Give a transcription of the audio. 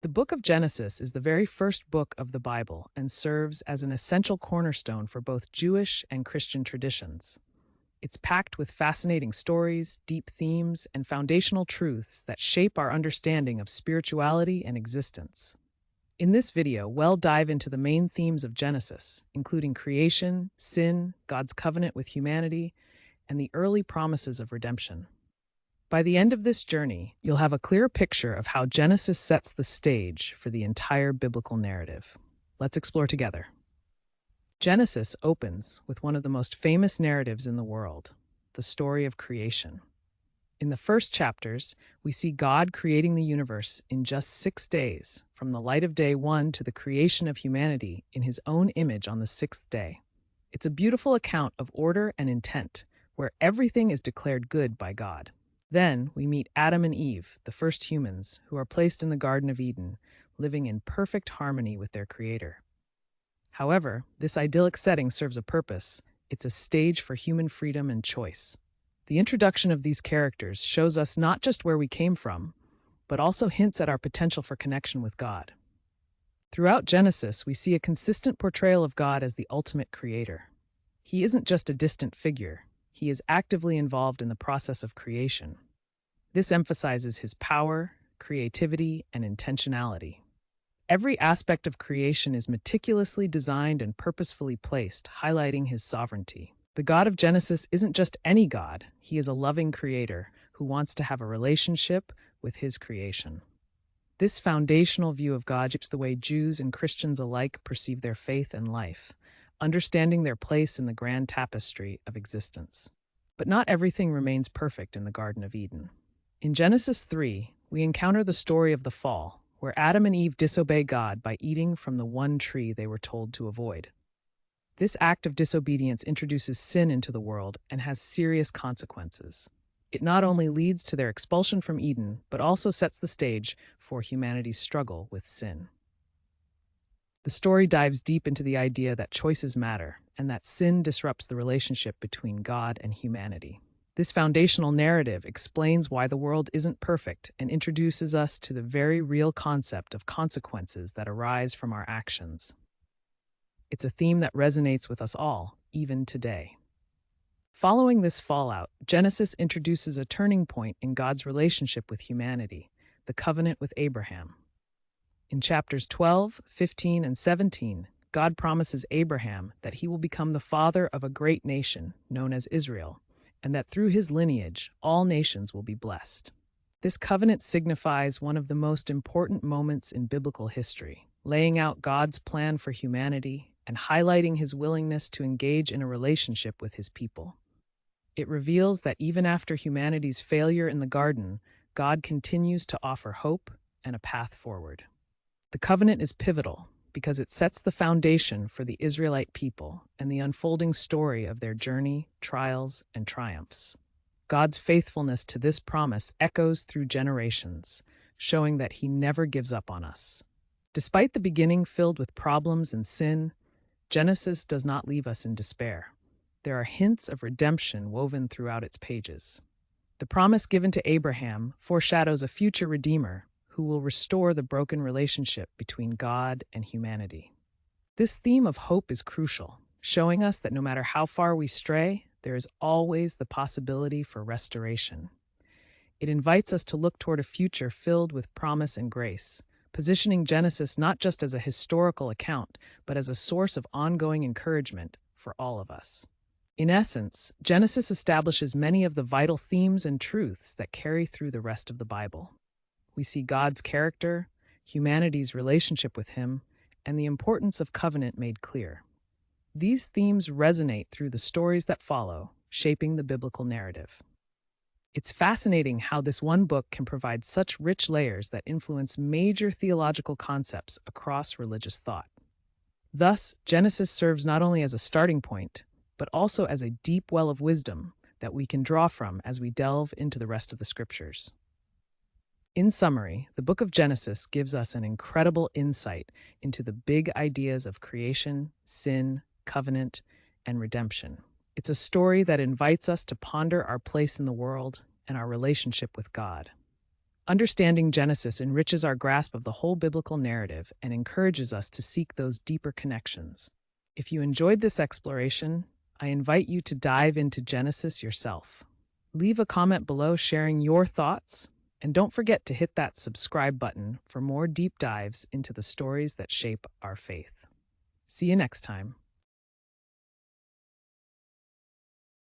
The book of Genesis is the very first book of the Bible and serves as an essential cornerstone for both Jewish and Christian traditions. It's packed with fascinating stories, deep themes, and foundational truths that shape our understanding of spirituality and existence. In this video, we'll dive into the main themes of Genesis, including creation, sin, God's covenant with humanity, and the early promises of redemption. By the end of this journey, you'll have a clear picture of how Genesis sets the stage for the entire biblical narrative. Let's explore together. Genesis opens with one of the most famous narratives in the world, the story of creation. In the first chapters, we see God creating the universe in just 6 days, from the light of day 1 to the creation of humanity in his own image on the 6th day. It's a beautiful account of order and intent, where everything is declared good by God. Then we meet Adam and Eve, the first humans, who are placed in the Garden of Eden, living in perfect harmony with their Creator. However, this idyllic setting serves a purpose. It's a stage for human freedom and choice. The introduction of these characters shows us not just where we came from, but also hints at our potential for connection with God. Throughout Genesis, we see a consistent portrayal of God as the ultimate creator. He isn't just a distant figure. He is actively involved in the process of creation. This emphasizes his power, creativity, and intentionality. Every aspect of creation is meticulously designed and purposefully placed, highlighting his sovereignty. The God of Genesis isn't just any God, he is a loving creator who wants to have a relationship with his creation. This foundational view of God shapes the way Jews and Christians alike perceive their faith and life, understanding their place in the grand tapestry of existence. But not everything remains perfect in the Garden of Eden. In Genesis 3, we encounter the story of the fall, where Adam and Eve disobey God by eating from the one tree they were told to avoid. This act of disobedience introduces sin into the world and has serious consequences. It not only leads to their expulsion from Eden, but also sets the stage for humanity's struggle with sin. The story dives deep into the idea that choices matter and that sin disrupts the relationship between God and humanity. This foundational narrative explains why the world isn't perfect and introduces us to the very real concept of consequences that arise from our actions. It's a theme that resonates with us all, even today. Following this fallout, Genesis introduces a turning point in God's relationship with humanity, the covenant with Abraham. In chapters 12, 15, and 17, God promises Abraham that he will become the father of a great nation known as Israel, and that through his lineage, all nations will be blessed. This covenant signifies one of the most important moments in biblical history, laying out God's plan for humanity and highlighting his willingness to engage in a relationship with his people. It reveals that even after humanity's failure in the garden, God continues to offer hope and a path forward. The covenant is pivotal because it sets the foundation for the Israelite people and the unfolding story of their journey, trials, and triumphs. God's faithfulness to this promise echoes through generations, showing that he never gives up on us. Despite the beginning filled with problems and sin, Genesis does not leave us in despair. There are hints of redemption woven throughout its pages. The promise given to Abraham foreshadows a future Redeemer who will restore the broken relationship between God and humanity. This theme of hope is crucial, showing us that no matter how far we stray, there is always the possibility for restoration. It invites us to look toward a future filled with promise and grace, positioning Genesis not just as a historical account, but as a source of ongoing encouragement for all of us. In essence, Genesis establishes many of the vital themes and truths that carry through the rest of the Bible. We see God's character, humanity's relationship with him, and the importance of covenant made clear. These themes resonate through the stories that follow, shaping the biblical narrative. It's fascinating how this one book can provide such rich layers that influence major theological concepts across religious thought. Thus, Genesis serves not only as a starting point, but also as a deep well of wisdom that we can draw from as we delve into the rest of the scriptures. In summary, the book of Genesis gives us an incredible insight into the big ideas of creation, sin, covenant, and redemption. It's a story that invites us to ponder our place in the world and our relationship with God. Understanding Genesis enriches our grasp of the whole biblical narrative and encourages us to seek those deeper connections. If you enjoyed this exploration, I invite you to dive into Genesis yourself. Leave a comment below sharing your thoughts, and don't forget to hit that subscribe button for more deep dives into the stories that shape our faith. See you next time.